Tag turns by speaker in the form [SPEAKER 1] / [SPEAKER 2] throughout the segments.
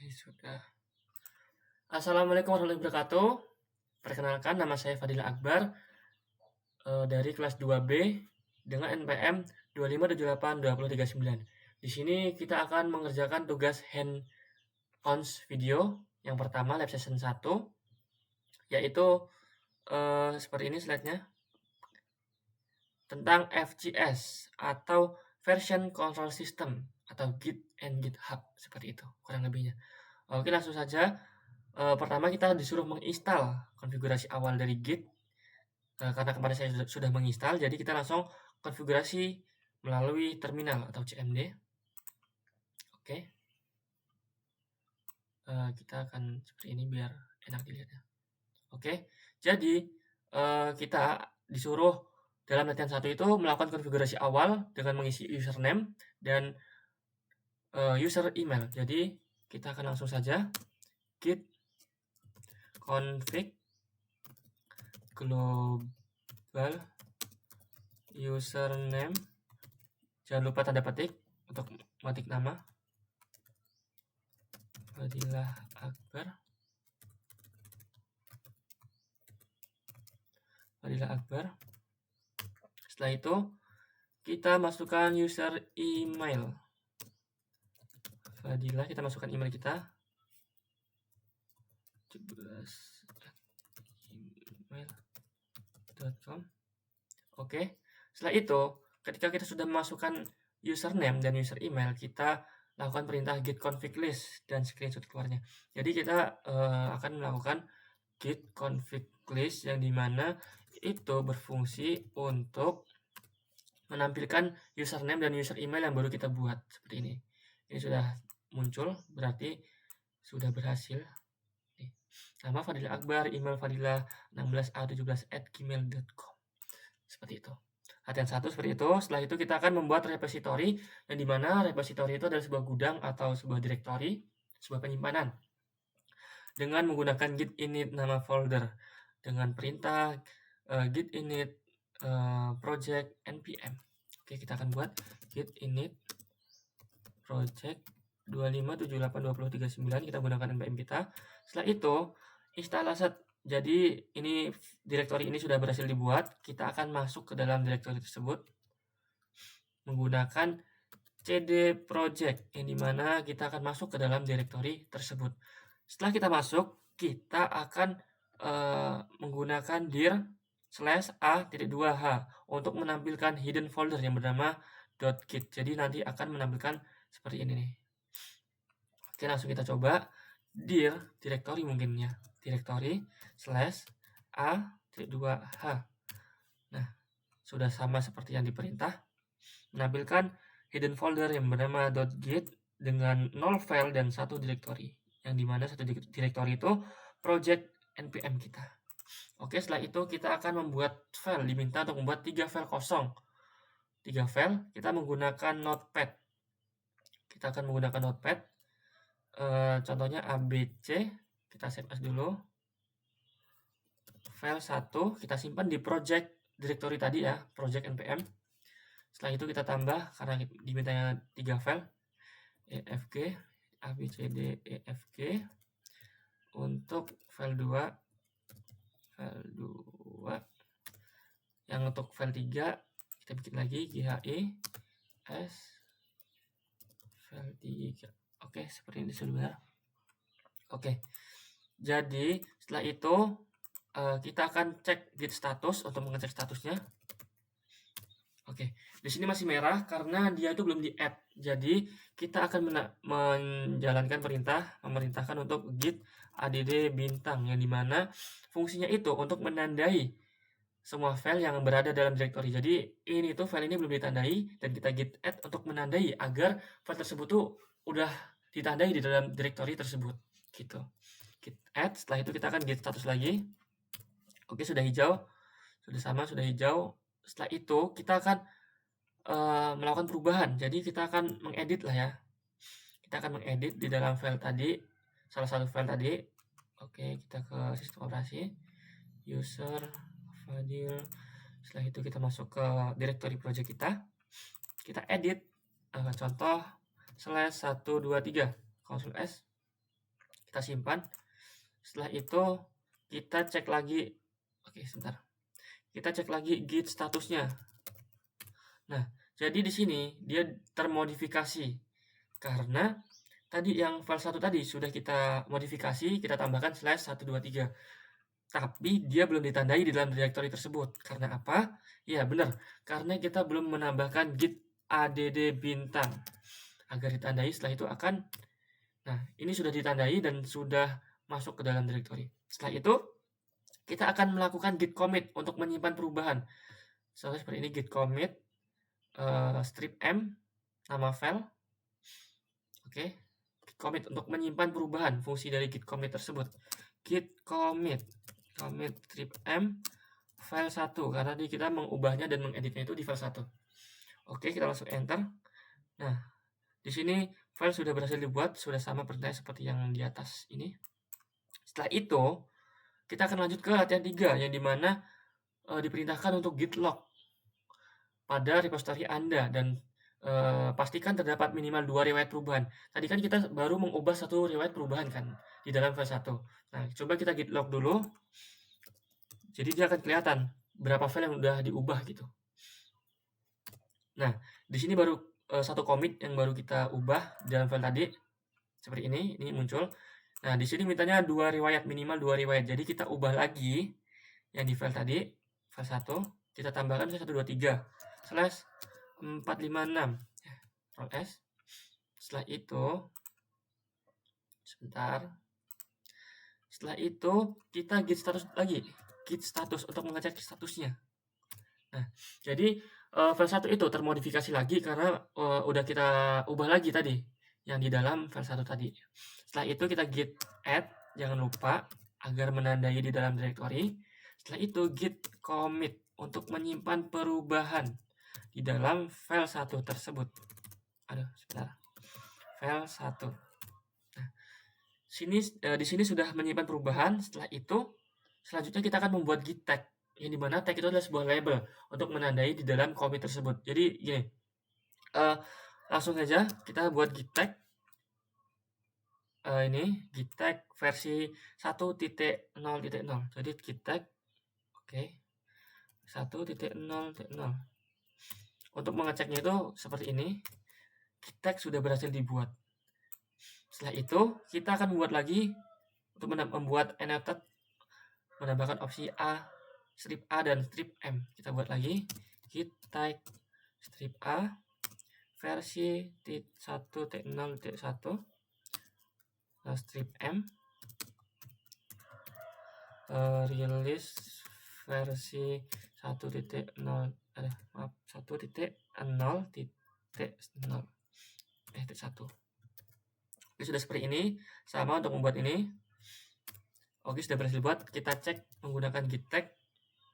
[SPEAKER 1] Ini sudah. Assalamualaikum warahmatullahi wabarakatuh. Perkenalkan, nama saya Fadila Akbar dari kelas 2B dengan NPM 25782039. Di sini kita akan mengerjakan tugas hand-on video yang pertama, lab session 1, yaitu seperti ini slide-nya, tentang FCS atau Version Control System atau Git and GitHub, seperti itu kurang lebihnya. Oke, langsung saja. Pertama kita disuruh menginstal konfigurasi awal dari Git. Karena kemarin saya sudah menginstal, jadi kita langsung konfigurasi melalui terminal atau CMD. Oke. Kita akan seperti ini biar enak dilihatnya. Oke, jadi kita disuruh dalam latihan 1 itu melakukan konfigurasi awal dengan mengisi username dan user email. Jadi kita akan langsung saja git config global username, jangan lupa tanda petik untuk mengetik nama, Fadilah Akbar. Setelah itu kita masukkan user email Fadilah, kita masukkan email kita 17@gmail.com. Oke, setelah itu ketika kita sudah memasukkan username dan user email, kita lakukan perintah git config list dan screenshot keluarnya. Jadi kita akan melakukan git config list yang dimana itu berfungsi untuk menampilkan username dan user email yang baru kita buat seperti ini. Ini sudah muncul, berarti sudah berhasil. Nama Fadilah Akbar, email fadilah16a17@gmail.com. Seperti itu. Latihan 1 seperti itu. Setelah itu kita akan membuat repository, yang dimana repository itu adalah sebuah gudang atau sebuah directory, sebuah penyimpanan, dengan menggunakan git init nama folder dengan perintah git init project npm. Oke, kita akan buat git init project 25782039, kita gunakan npm kita. Setelah itu instalasi. Jadi ini directory ini sudah berhasil dibuat. Kita akan masuk ke dalam directory tersebut menggunakan cd project, yang dimana kita akan masuk ke dalam directory tersebut. Setelah kita masuk, kita akan menggunakan dir/a.2h untuk menampilkan hidden folder yang bernama .git. Jadi nanti akan menampilkan seperti ini nih. Oke, langsung kita coba. Dir directory mungkin ya, directory/a.2h. Nah, sudah sama seperti yang diperintah, menampilkan hidden folder yang bernama .git dengan 0 file dan 1 directory, yang dimana satu directory itu project npm kita. Oke, setelah itu kita akan membuat file, diminta untuk membuat 3 file kosong. 3 file, kita menggunakan notepad. Kita akan menggunakan notepad. Contohnya abc, kita save as dulu. File 1 kita simpan di project directory tadi ya, project npm. Setelah itu kita tambah, karena dimintanya 3 file, efg, abcd, efg. Untuk file 2, yang untuk file 3 kita bikin lagi ghi s file 3. Oke, seperti ini sudah. Oke, jadi setelah itu kita akan cek git status untuk mengecek statusnya. Oke, di sini masih merah karena dia itu belum di-add. Jadi kita akan menjalankan memerintahkan untuk git add bintang, yang dimana fungsinya itu untuk menandai semua file yang berada dalam directory. Jadi ini tuh file ini belum ditandai dan kita git add untuk menandai agar file tersebut tuh udah ditandai di dalam directory tersebut gitu. Git add, setelah itu kita akan git status lagi. Oke, sudah hijau, sudah sama, sudah hijau. Setelah itu kita akan melakukan perubahan. Jadi kita akan mengedit lah ya. Kita akan mengedit di dalam file tadi, salah satu file tadi. Oke, kita ke sistem operasi, user, fadil. Setelah itu kita masuk ke directory project kita. Kita edit, contoh /123, Ctrl S. kita simpan. Setelah itu kita cek lagi. Oke, sebentar. Kita cek lagi git statusnya. Nah, jadi di sini dia termodifikasi karena tadi yang file 1 tadi sudah kita modifikasi, kita tambahkan /123. Tapi dia belum ditandai di dalam directory tersebut. Karena apa? Ya, benar. Karena kita belum menambahkan git add bintang. Agar ditandai, setelah itu akan... Nah, ini sudah ditandai dan sudah masuk ke dalam directory. Setelah itu, kita akan melakukan git commit untuk menyimpan perubahan. Seperti ini, git commit strip m, nama file. Oke, git commit untuk menyimpan perubahan fungsi dari git commit tersebut. Git commit strip m file 1 karena kita mengubahnya dan mengeditnya itu di file 1. Oke, kita langsung enter. Nah, di sini file sudah berhasil dibuat, sudah sama persis seperti yang di atas ini. Setelah itu, kita akan lanjut ke latihan 3 yang dimana diperintahkan untuk git log pada repository Anda dan pastikan terdapat minimal 2 riwayat perubahan. Tadi kan kita baru mengubah 1 riwayat perubahan kan di dalam file 1. Nah, coba kita git log dulu. Jadi dia akan kelihatan berapa file yang udah diubah gitu. Nah, di sini baru 1 commit yang baru kita ubah di dalam file tadi. Seperti ini muncul. Nah, di sini mintanya 2 riwayat, minimal 2 riwayat. Jadi kita ubah lagi yang di file tadi, file 1, kita tambahkan 123 /456 Ctrl S. Setelah itu sebentar. Setelah itu kita git status lagi, git status untuk mengecek statusnya. Nah, jadi file 1 itu termodifikasi lagi karena udah kita ubah lagi tadi yang di dalam file 1 tadi. Setelah itu kita git add, jangan lupa agar menandai di dalam directory. Setelah itu git commit untuk menyimpan perubahan di dalam file 1 tersebut. Aduh, sebentar. File 1. Nah, di sini sudah menyimpan perubahan. Setelah itu, selanjutnya kita akan membuat git tag, yang dimana tag itu adalah sebuah label untuk menandai di dalam commit tersebut. Jadi gini, langsung saja kita buat git tag. Ini git tag versi 1.0.0. Jadi git tag, oke, 1.0.0. Untuk mengeceknya itu seperti ini. Git tag sudah berhasil dibuat. Setelah itu kita akan membuat lagi untuk membuat annotate, menambahkan opsi A, strip A dan strip M. Kita buat lagi git tag strip A versi 1.0.1 strip M, release versi 1.0 1.0.1. Ini sudah seperti ini. Sama untuk membuat ini. Oke, sudah berhasil buat. Kita cek menggunakan git tag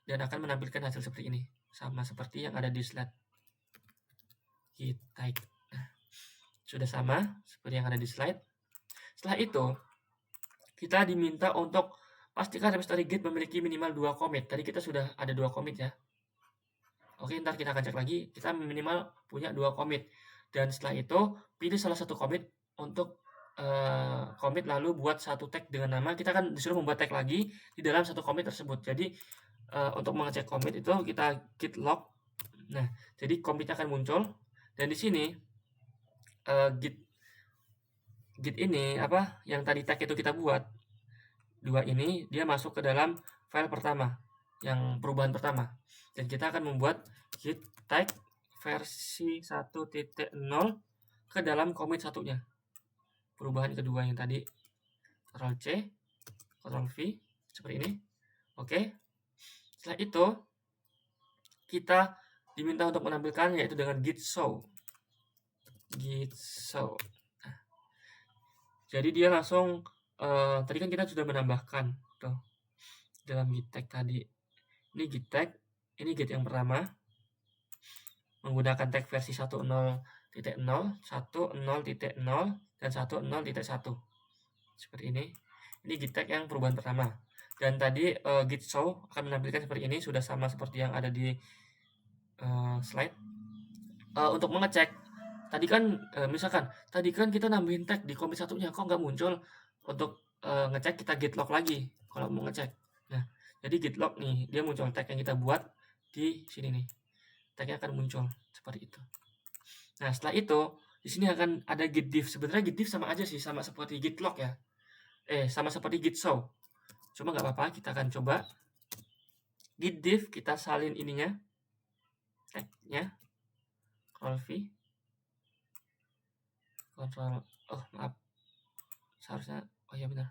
[SPEAKER 1] dan akan menampilkan hasil seperti ini. Sama seperti yang ada di slide git tag. Nah, sudah sama seperti yang ada di slide. Setelah itu, kita diminta untuk pastikan repository git memiliki minimal 2 commit. Tadi kita sudah ada 2 commit ya. Oke, ntar kita akan cek lagi. Kita minimal punya 2 commit. Dan setelah itu, pilih salah satu commit untuk commit, lalu buat satu tag dengan nama. Kita akan disuruh membuat tag lagi di dalam satu commit tersebut. Jadi untuk mengecek commit itu kita git log. Nah, jadi commitnya akan muncul. Dan di sini git ini apa yang tadi tag itu kita buat 2 ini, dia masuk ke dalam file pertama, yang perubahan pertama. Dan kita akan membuat git tag versi 1.0 ke dalam commit satunya. Perubahan kedua yang tadi, Ctrl C, Ctrl V, seperti ini. Oke. Setelah itu, kita diminta untuk menampilkan yaitu dengan git show. Git show. Nah, jadi dia langsung, tadi kan kita sudah menambahkan tuh dalam git tag tadi. Ini git tag, ini git yang pertama, menggunakan tag versi 1.0.0, 1.0.0, dan 1.0.1. Seperti ini. Ini git tag yang perubahan pertama. Dan tadi git show akan menampilkan seperti ini, sudah sama seperti yang ada di slide. Untuk mengecek, tadi kan misalkan tadi kan kita nambahin tag di commit satunya, kok nggak muncul untuk ngecek, kita git log lagi kalau mau ngecek. Nah, jadi git log nih, dia muncul tag yang kita buat di sini nih. Tagnya akan muncul seperti itu. Nah, setelah itu di sini akan ada git diff. Sebenarnya git diff sama aja sih, sama seperti git log ya. Sama seperti git show. Cuma nggak apa-apa, kita akan coba git diff, kita salin ininya, tagnya, Ctrl V, maaf, seharusnya, oh ya benar,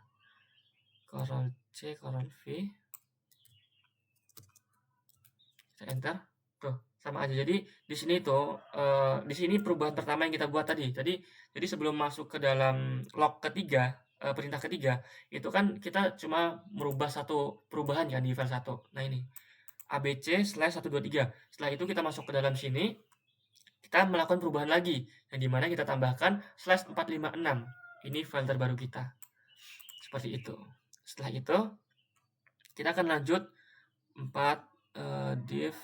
[SPEAKER 1] Ctrl C, Ctrl V, kita enter, tuh sama aja. Jadi di sini tuh, di sini perubahan pertama yang kita buat tadi. Jadi sebelum masuk ke dalam log ketiga, perintah ketiga, itu kan kita cuma merubah satu perubahan kan di file 1. Nah ini abc/123. Setelah itu kita masuk ke dalam sini, kita melakukan perubahan lagi, yang dimana kita tambahkan /456. Ini file terbaru kita. Seperti itu. Setelah itu, kita akan lanjut 4 div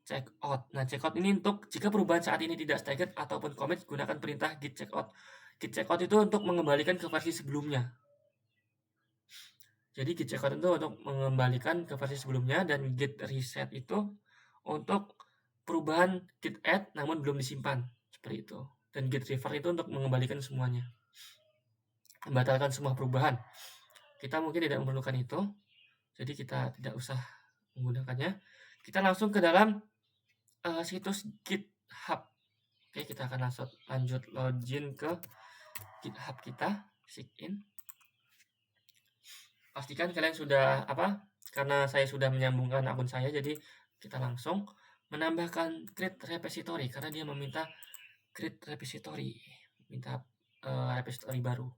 [SPEAKER 1] checkout. Nah, checkout ini untuk jika perubahan saat ini tidak staged ataupun commit, gunakan perintah git checkout. Git checkout itu untuk mengembalikan ke versi sebelumnya. Jadi git checkout itu untuk mengembalikan ke versi sebelumnya, dan git reset itu untuk perubahan git add namun belum disimpan, seperti itu. Dan git revert itu untuk mengembalikan semuanya, membatalkan semua perubahan. Kita mungkin tidak memerlukan itu, jadi kita tidak usah menggunakannya. Kita langsung ke dalam situs GitHub. Oke, kita akan langsung lanjut login ke GitHub kita, sign in. Pastikan kalian sudah karena saya sudah menyambungkan akun saya, jadi kita langsung menambahkan create repository karena dia meminta create repository, minta repository baru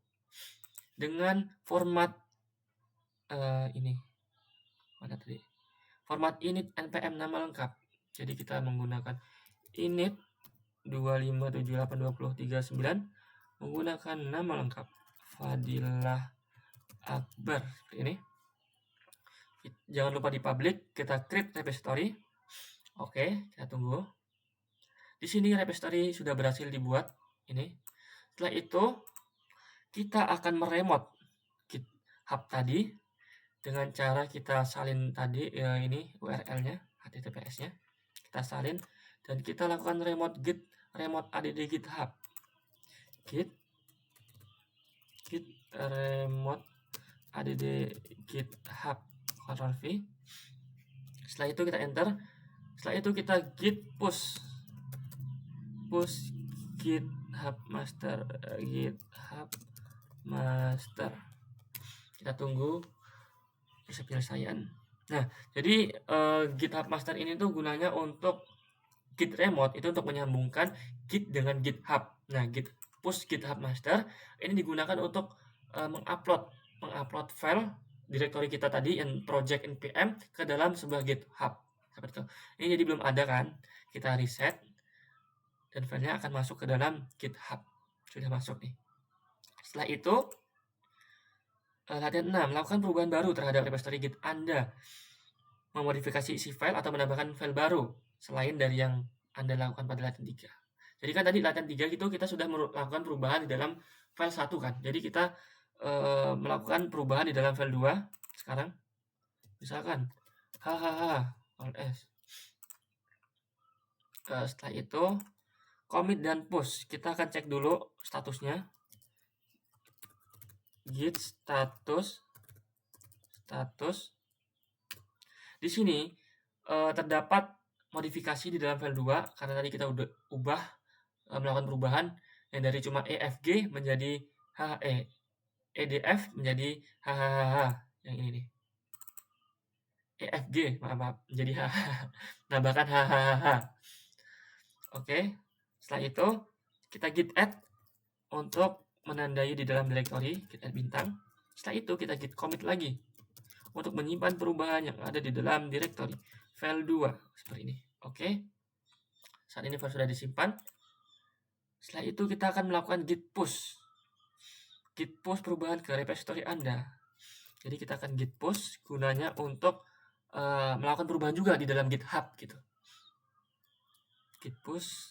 [SPEAKER 1] dengan format ini, mana tadi, format init npm nama lengkap. Jadi kita menggunakan init 25782039 menggunakan nama lengkap Fadilah Akbar, seperti ini. Jangan lupa di public, kita create repository. Oke, kita tunggu. Di sini repository sudah berhasil dibuat ini. Setelah itu kita akan meremote GitHub tadi dengan cara kita salin tadi ini URL-nya, HTTPS-nya. Kita salin dan kita lakukan remote add GitHub. Git remote add GitHub, Ctrl V. Setelah itu kita enter. Setelah itu kita git push GitHub master. Kita tunggu proses penyelesaian. Nah, jadi GitHub master ini tuh gunanya untuk git remote, itu untuk menyambungkan git dengan GitHub. Nah, git push GitHub master ini digunakan untuk mengupload file direktori kita tadi yang project npm ke dalam sebuah GitHub, seperti itu. Ini jadi belum ada kan, kita reset dan filenya akan masuk ke dalam GitHub. Sudah masuk nih. Setelah itu latihan 6, lakukan perubahan baru terhadap repository Git Anda, memodifikasi isi file atau menambahkan file baru selain dari yang Anda lakukan pada latihan 3. Jadi kan tadi latihan 3 itu kita sudah melakukan perubahan di dalam file 1 kan. Jadi kita melakukan perubahan di dalam file 2 sekarang. Misalkan all s. Setelah itu commit dan push. Kita akan cek dulu statusnya. Git status. Di sini terdapat modifikasi di dalam file 2 karena tadi kita udah melakukan perubahan yang dari cuma EFG menjadi EDF menjadi yang ini nih. EFG, maaf, menjadi nambahkan Oke, setelah itu kita git add untuk menandai di dalam directory, git add bintang. Setelah itu kita git commit lagi untuk menyimpan perubahan yang ada di dalam directory file 2 seperti ini. Oke. Saat ini file sudah disimpan. Setelah itu kita akan melakukan git push perubahan ke repository Anda. Jadi kita akan git push gunanya untuk melakukan perubahan juga di dalam GitHub gitu. Git push.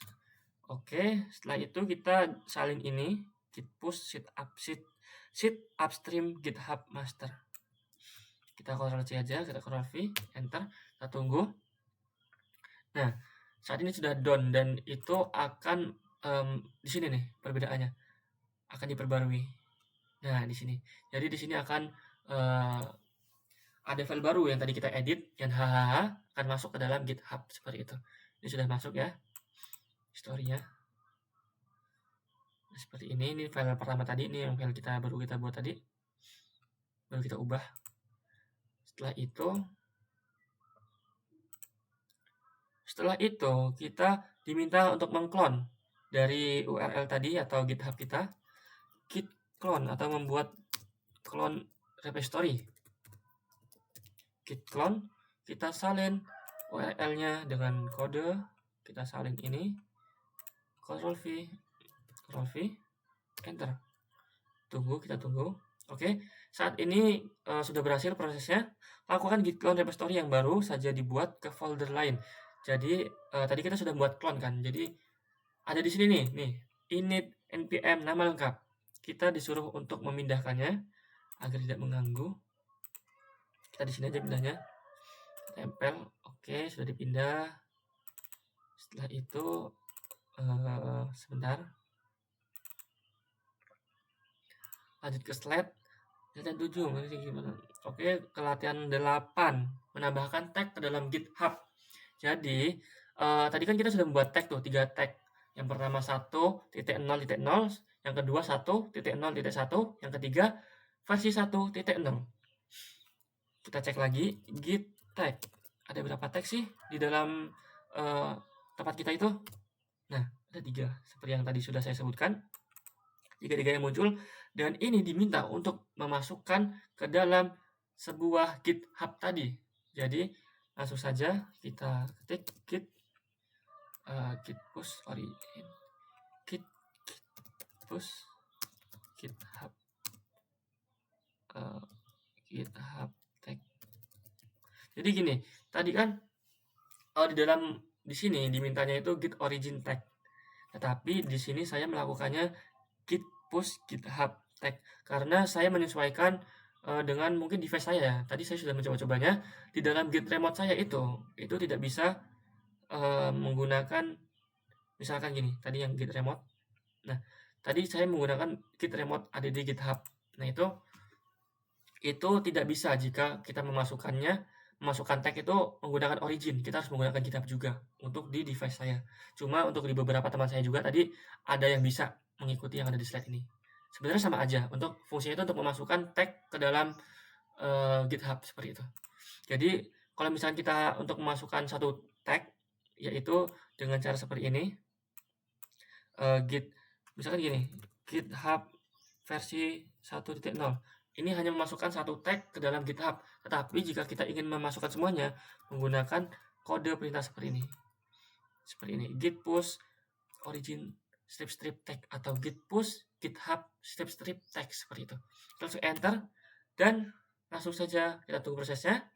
[SPEAKER 1] Oke, setelah itu kita salin ini git push sheet upstream GitHub master. Kita Ctrl C aja, kita Ctrl V, enter, kita tunggu. Nah, saat ini sudah done dan itu akan di sini nih perbedaannya akan diperbarui. Nah, di sini. Jadi di sini akan ada file baru yang tadi kita edit, yang hahaha akan masuk ke dalam GitHub seperti itu. Ini sudah masuk ya historinya. Nah, seperti ini file pertama tadi, ini yang file baru kita buat tadi, baru kita ubah. Setelah itu kita diminta untuk mengklon dari URL tadi atau GitHub kita, git clone atau membuat clone repository. Git clone, kita salin URL-nya dengan kode, kita salin ini, Ctrl V, enter. Kita tunggu. Oke, saat ini sudah berhasil prosesnya. Lakukan git clone repository yang baru saja dibuat ke folder lain. Jadi tadi kita sudah buat clone kan. Jadi ada di sini nih, init npm nama lengkap. Kita disuruh untuk memindahkannya agar tidak mengganggu. Kita di sini aja pindahnya. Tempel. Oke, sudah dipindah. Setelah itu sebentar. Lanjut ke slide. Latihan 7, gimana? Oke, ke latihan 8, menambahkan tag ke dalam GitHub. Jadi, tadi kan kita sudah membuat tag tuh, 3 tag. Yang pertama 1.0.0, yang kedua 1.0.1, yang ketiga versi 1.0. Kita cek lagi git tag. Ada berapa tag sih di dalam tempat kita itu? Nah, ada 3, seperti yang tadi sudah saya sebutkan. 3 yang muncul, dan ini diminta untuk memasukkan ke dalam sebuah GitHub tadi. Jadi langsung saja kita ketik git push origin, git push GitHub GitHub tag. Jadi gini, tadi kan di sini dimintanya itu git origin tag, tetapi di sini saya melakukannya git push GitHub tag karena saya menyesuaikan dengan mungkin device saya. Tadi saya sudah mencoba-cobanya di dalam git remote saya itu tidak bisa menggunakan misalkan gini, tadi yang git remote. Nah, tadi saya menggunakan git remote add GitHub. Nah, itu tidak bisa jika kita memasukkan tag itu menggunakan origin. Kita harus menggunakan GitHub juga untuk di device saya. Cuma untuk di beberapa teman saya juga tadi ada yang bisa mengikuti yang ada di slide ini. Sebenarnya sama aja. Untuk fungsinya itu untuk memasukkan tag ke dalam GitHub seperti itu. Jadi kalau misalnya kita untuk memasukkan satu tag, yaitu dengan cara seperti ini, misalkan gini, GitHub versi 1.0. Ini hanya memasukkan satu tag ke dalam GitHub. Tetapi jika kita ingin memasukkan semuanya, menggunakan kode perintah seperti ini. Seperti ini, git push origin strip tag atau git push GitHub strip tag seperti itu. Kita langsung enter dan langsung saja kita tunggu prosesnya.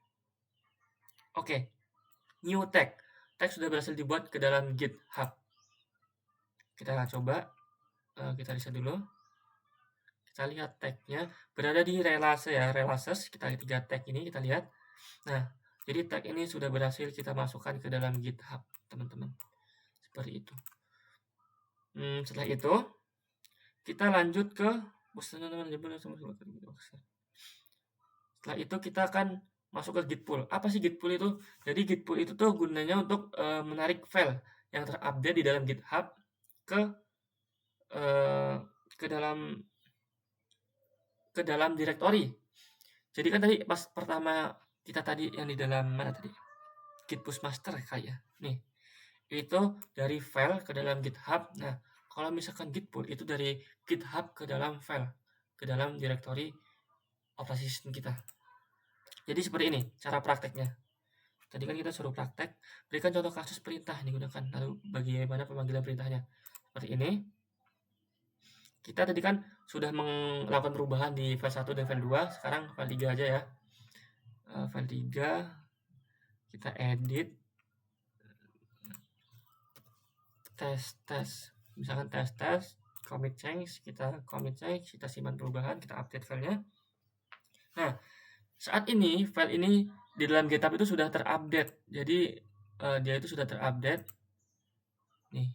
[SPEAKER 1] Oke, new tag. Tag sudah berhasil dibuat ke dalam GitHub. Kita coba, kita reset dulu. Kita lihat tagnya berada di relase ya, relases. Kita 3 tag ini kita lihat. Nah, jadi tag ini sudah berhasil kita masukkan ke dalam GitHub, teman-teman. Seperti itu. Setelah itu kita lanjut ke setelah itu kita akan masuk ke git pull. Apa sih git pull itu? Jadi git pull itu tuh gunanya untuk menarik file yang terupdate di dalam GitHub ke dalam directory. Jadi kan tadi pas pertama kita tadi yang di dalam mana tadi? Git push master kali ya. Nih. Itu dari file ke dalam GitHub. Nah, kalau misalkan git pull itu dari GitHub ke dalam file, ke dalam directory operasi sistem kita. Jadi seperti ini cara prakteknya. Tadi kan kita suruh praktek, berikan contoh kasus perintah yang digunakan, lalu bagaimana pemanggilan perintahnya. Seperti ini. Kita tadi kan sudah melakukan perubahan di file 1 dan file 2, sekarang file 3 aja ya. File 3 kita edit tes, misalkan tes commit change, kita simpan perubahan, kita update filenya. Nah, saat ini file ini di dalam GitHub itu sudah terupdate. Jadi dia itu sudah terupdate. Nih,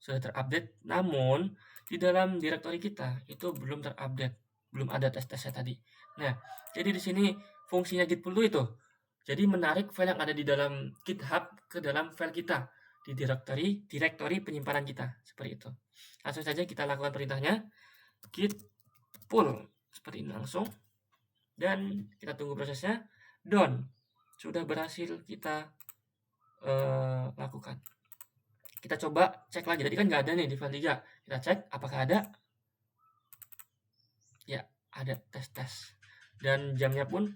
[SPEAKER 1] sudah terupdate. Namun di dalam direktori kita itu belum terupdate, belum ada tes-tesnya tadi. Nah, jadi di sini fungsinya git pull itu. Jadi menarik file yang ada di dalam GitHub ke dalam file kita di direktori penyimpanan kita, seperti itu. Langsung saja kita lakukan perintahnya git pull seperti ini langsung, dan kita tunggu prosesnya. Done, sudah berhasil kita lakukan. Kita coba cek lagi, tadi kan nggak ada nih di file 3. Kita cek apakah ada. Ya, ada tes. Dan jamnya pun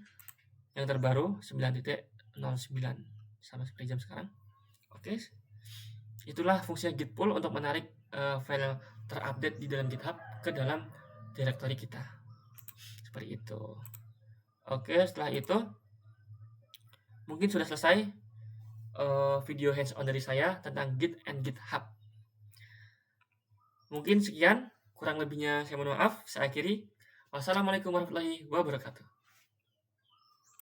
[SPEAKER 1] yang terbaru 9.09, sama seperti jam sekarang. Oke, itulah fungsi git pull untuk menarik file terupdate di dalam GitHub ke dalam direktori kita, seperti itu. Oke, setelah itu mungkin sudah selesai video hands-on dari saya tentang Git and GitHub. Mungkin sekian, kurang lebihnya saya mohon maaf. Saya akhiri. Wassalamualaikum warahmatullahi wabarakatuh.